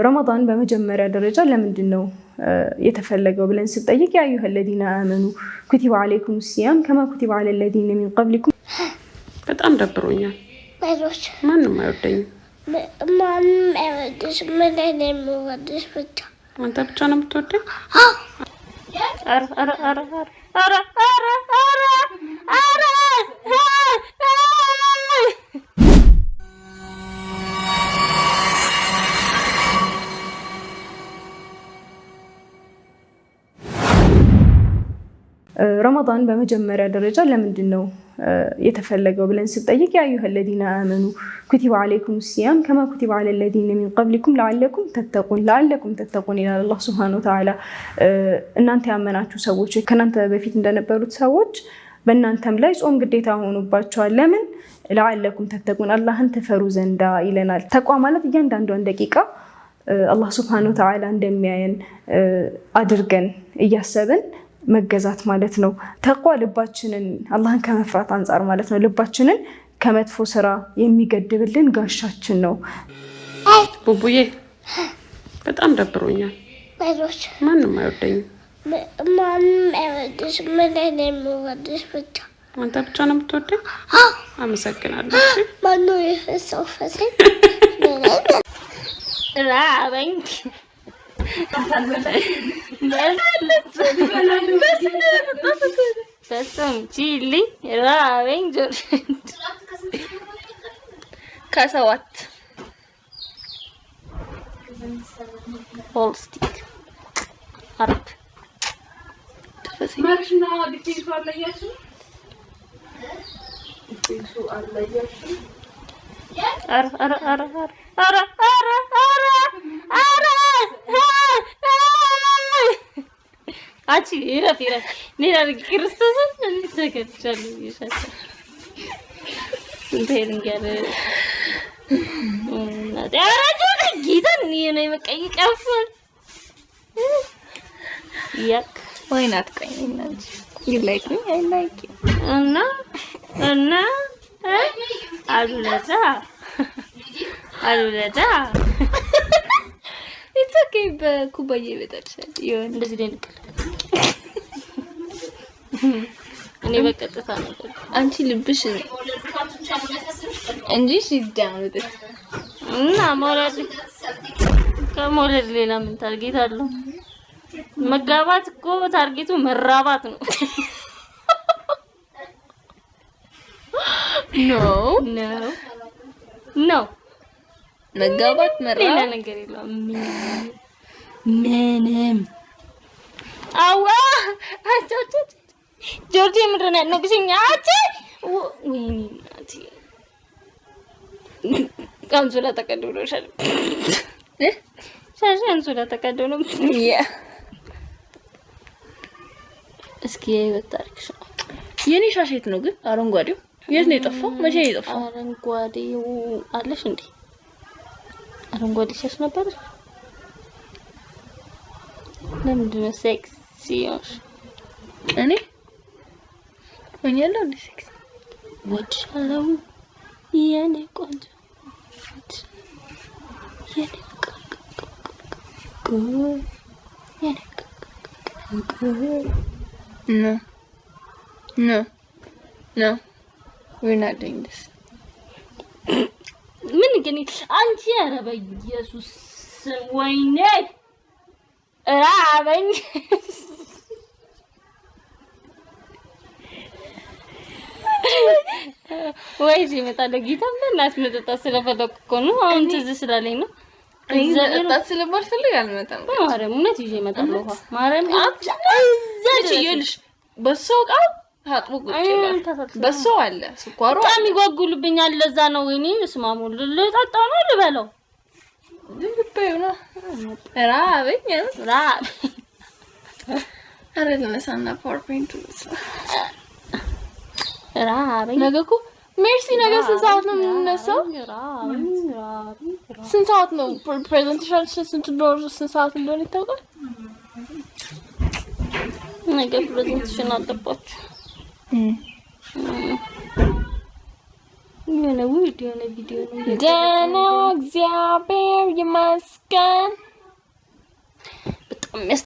ረመዳን በመጀመሪያ ደረጃ ለምንድነው የተፈለገው ብለን ስንጠይቅ ያ አዩሀ الذين آمنوا كتب عليكم الصيام كما كتب على الذين من قبلكم በጣም ደብሮኛል ማንም አይወደኝም ማንም አይወድሽ ምን እንደምወድሽ ብቻ አንተ ብቻ ነው የምትወደኝ አረ አረ አረ አረ አረ አረ አረ ረመዳን በመጀመሪያ ደረጃ ለምንድነው የተፈለገው ብለን ስንጠይቅ ያ አዩሀ الذين آمنوا كتب عليكم الصيام كما كتب على الذين من قبلكم لعلكم تتقون ይላል አላህ Subhanahu Wa Ta'ala እናንተ ያመናችሁ ሰዎች ከናንተ በፊት እንደነበሩት ሰዎች በእናንተም ላይ ጾም ግዴታ ሆኖባችኋል ለምን لعلكم تتقون አላህን ትፈሩ ዘንዳ ይለናል ተቋ ማለት እያንዳንዷን ደቂቃ አላህ Subhanahu Wa Ta'ala እንደሚያየን አድርገን እያሰብን መገዛት ማለት ነው ተቋ ልባችንን አላህን ከመፍራት አንፃር ማለት ነው ልባችንን ከመጥፎ ስራ የሚገድብልን ጋሻችን ነው ቡቡዬ በጣም ደብሮኛል ማንም አይወደኝም ማንም አይወድሽ ምን እንደምወድሽ ብቻ አንተ ብቻ ነው የምትወደኝ አመሰግናለሁ ማነው የፈሰፈሰኝ ራበኝ በስም ቺሊ ራበኝ ከሰዋት ሆልስቲክ አርብ ማርሽና ዲቴይሉ አለያችሁ ዲቴይሉ አለያችሁ አረ አረ አረ አረ አረ አረ አቺ ይረፍ ኔራ ክርስቶስን እንሰከቻለ ይሻታ እንዴን ጋር አራጆ ጌታን ነው የመቀየቀፍ ያክ why not ቀኝናች you like me I like you እና አሉለታ it's okay በኩባዬ በታችል ይሁን እንደዚህ ደንቀል እኔ በቀጥታ ነው አንቺ ልብሽ እንጂ she's down with it እና ሞራድ ከሞራድ ሌላ ምን ታርጌት አለው መጋባት እኮ ታርጌቱ መራባት ነው no መጋባት መራባት ሌላ ነገር የለም ምንም አዋ አቻቻ ጆርጂ ምንድን ነው ያነግሽኝ አቺ ወይኔ አቺ ካንሱላ ተቀደውሎሻል ካንሱላ ተቀደው ነው እስኪ ይወጣልሽ የኔ ሻሽት ነው ግን አረንጓዴው የት ነው የጠፋው መቼ ነው የጠፋው አረንጓዴው አለሽ እንዴ አረንጓዴ ሻሽ ነበር ለምንድን ነው ሴክሲዮሽ እኔ ወኛለሁ እንዴ ሴክሲ ወድሻለሁ የኔ ቆንጆ የኔ No, we're not doing this. ምን ግን አንቺ ኧረ በኢየሱስ ወይኔ ራበኝ ወይ ሲመጣ ለጌታ ምናስ መጠጣ ስለፈለኩ እኮ ነው አሁን ትዝ ስላለኝ ነው መጠጣት ስለማልፈልግ አልመጣም ማርያም እውነት ይዤ እመጣለሁ ማርያም እዛች ይልሽ በሰው ቃል ታጥቦ ቁጭ ይላል በሰው አለ ስኳሩ በጣም ይጓጉልብኛል ለዛ ነው ወይኔ ስማሙ ልጠጣው ነው ልበለው ልበዩና ራበኝ አረ ለነሳና ፓወርፖይንት ራበኝ ነገ እኮ ሜርሲ ነገ ስንት ሰዓት ነው የምንነሳው ስንት ሰዓት ነው ፕሬዘንቴሽን ስንት ሰዓት እንደሆነ ይታወቃል ነገ ፕሬዘንቴሽን አለባችሁ የሆነ ውድ የሆነ ቪዲዮ ነው ደህና እግዚአብሔር ይመስገን በጣም